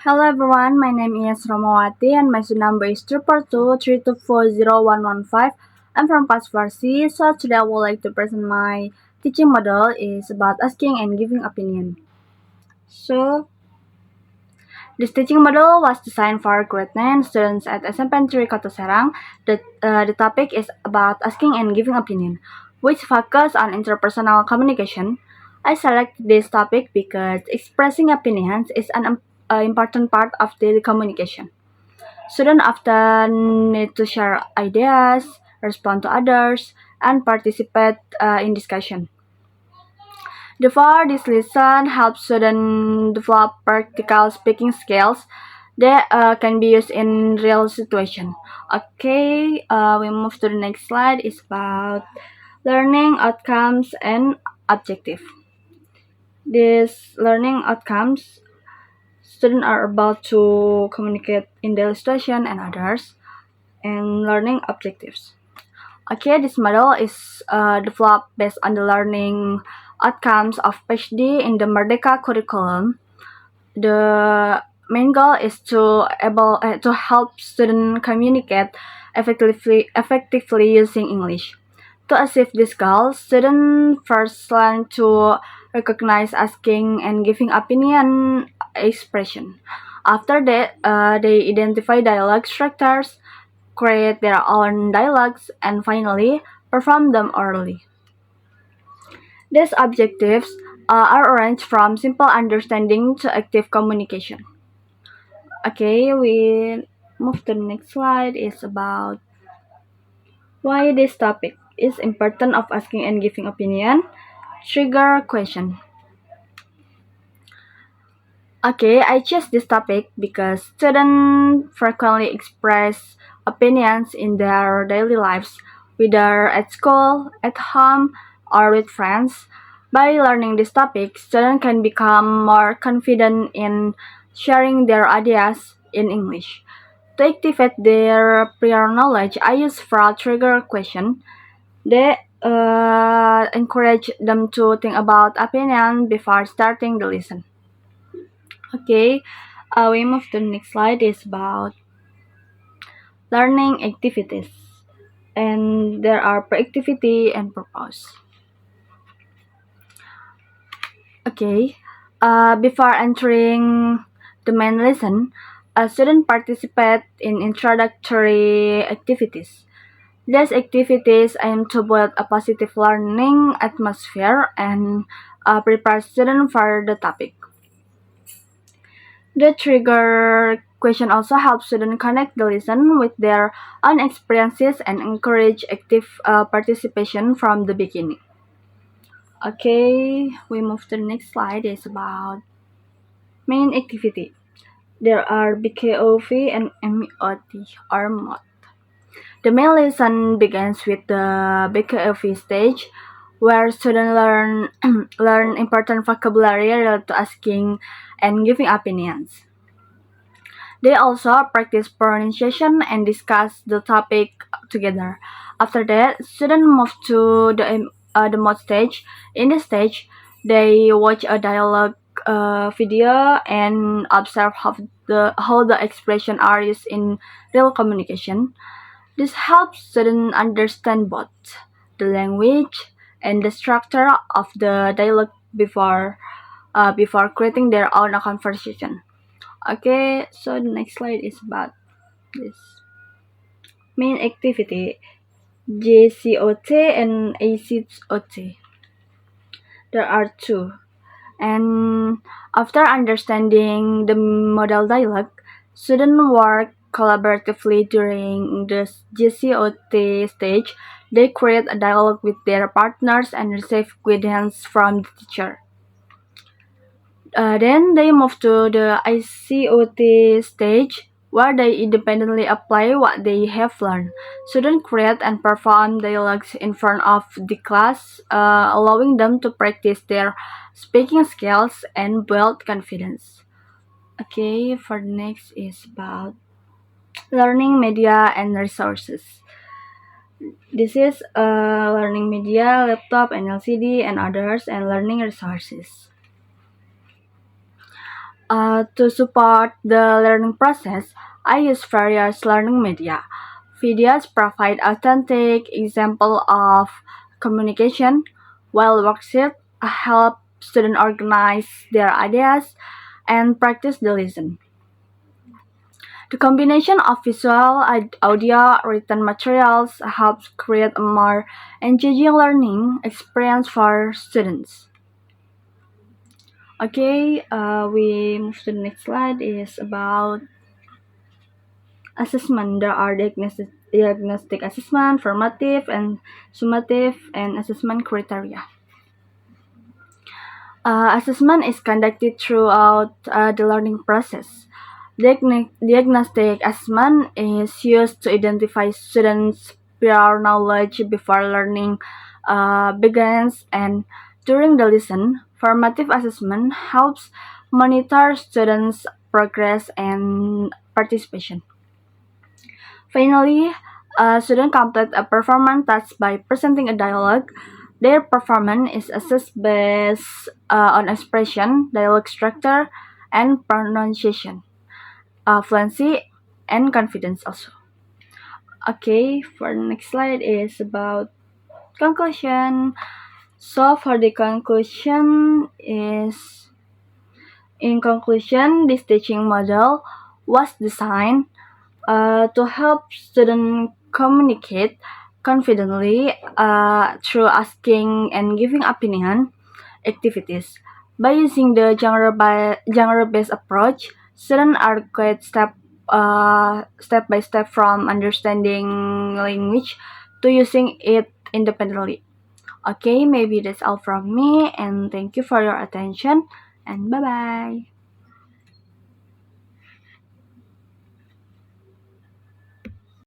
Hello everyone, my name is Romawati and my student number is 222-324-0115. I'm from Class 4C, so today I would like to present my teaching model is about asking and giving opinion. So, this teaching model was designed for grade 9 students at SMP Negeri Kota Serang. The topic is about asking and giving opinion, which focus on interpersonal communication. I selected this topic because expressing opinions is an important part of daily communication. Students often need to share ideas, respond to others, and participate in discussion. Therefore, this lesson helps students develop practical speaking skills that can be used in real situation. Okay, we move to the next slide. It's about learning outcomes and objective. These learning outcomes, students are about to communicate in daily situation and others, and learning objectives. Okay, this model is developed based on the learning outcomes of PhD in the Merdeka curriculum. The main goal is to help students communicate effectively using English. To achieve this goal, students first learn to recognize asking and giving opinion expression. After that, they identify dialogue structures, create their own dialogues, and finally, perform them orally. These objectives are arranged from simple understanding to active communication. Okay, we move to the next slide. It's about why this topic is important of asking and giving opinion. Trigger question. Okay, I chose this topic because students frequently express opinions in their daily lives, whether at school, at home, or with friends. By learning this topic, students can become more confident in sharing their ideas in English. To activate their prior knowledge, I use fraud trigger question. They encourage them to think about opinion before starting the lesson. Okay, we move to the next slide. Is about learning activities, and there are pre-activity and purpose. Okay, before entering the main lesson, a student participate in introductory activities. These activities aim to build a positive learning atmosphere and prepare students for the topic. The trigger question also helps students connect the lesson with their own experiences and encourage active participation from the beginning. Okay, we move to the next slide. It's about main activity. There are BKOV and MEOT or MOT. The main lesson begins with the BKOV stage, where students learn important vocabulary related to asking and giving opinions. They also practice pronunciation and discuss the topic together. After that, students move to the mod stage. In this stage, they watch a dialogue video and observe how the expression are used in real communication. This helps students understand both the language and the structure of the dialogue before creating their own conversation. Okay, so the next slide is about this main activity JCOT and ACOT. There are two. And after understanding the model dialogue, students work collaboratively during the JCOT stage. They create a dialogue with their partners and receive guidance from the teacher. Then they move to the ICOT stage, where they independently apply what they have learned. Students create and perform dialogues in front of the class, allowing them to practice their speaking skills and build confidence. Okay, for the next is about learning media and resources. This is learning media, laptop, and LCD, and others, and learning resources. To support the learning process, I use various learning media. Videos provide authentic example of communication, while worksheets help students organize their ideas and practice the lesson. The combination of visual, audio, written materials helps create a more engaging learning experience for students. Okay, we move to the next slide. Is about assessment. There are diagnostic assessment, formative and summative, and assessment criteria. Assessment is conducted throughout the learning process. Diagnostic assessment is used to identify students' prior knowledge before learning begins and during the lesson. Formative assessment helps monitor students' progress and participation. Finally, students complete a performance task by presenting a dialogue. Their performance is assessed based on expression, dialogue structure, and pronunciation, fluency, and confidence also. Okay, for the next slide is about conclusion. So for the conclusion is, in conclusion, this teaching model was designed to help students communicate confidently through asking and giving opinion activities. By using the genre-based approach, students are guided step by step from understanding language to using it independently. Okay, maybe that's all from me, and thank you for your attention, and bye bye.